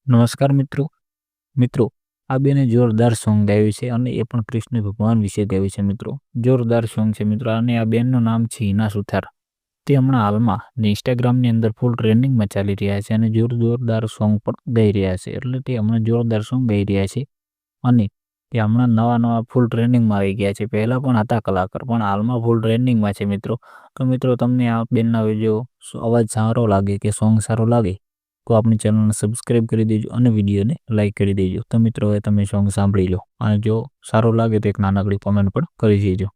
નમસ્કાર મિત્રો આ બેને જોરદાર સોંગ ગાયું છે અને એ પણ કૃષ્ણ ભગવાન વિશે ગાયું છે મિત્રો. જોરદાર સોંગ છે મિત્રો અને આ બેનનું નામ છે હિના સુથાર. તે હમણાં હાલમાં ઇન્સ્ટાગ્રામની અંદર ફૂલ ટ્રેન્ડિંગમાં ચાલી રહ્યા છે અને જોરદાર સોંગ પણ ગાઈ રહ્યા છે. એટલે તે હમણાં જોરદાર સોંગ ગાઈ રહ્યા છે અને તે હમણાં નવા ફૂલ ટ્રેન્ડિંગમાં આવી ગયા છે. પહેલાં પણ હતા કલાકાર પણ હાલમાં ફૂલ ટ્રેન્ડિંગમાં છે મિત્રો. તો મિત્રો તમને આ બેનના વિડીયો અવાજ સારો લાગે કે સોંગ સારો લાગે તો આપણી ચેનલને સબસ્ક્રાઈબ કરી દેજો અને વિડીયોને લાઇક કરી દેજો. તો મિત્રો હવે તમે સોંગ સાંભળી લો અને જો સારો લાગે તો એક નાનકડી કોમેન્ટ પણ કરી દેજો.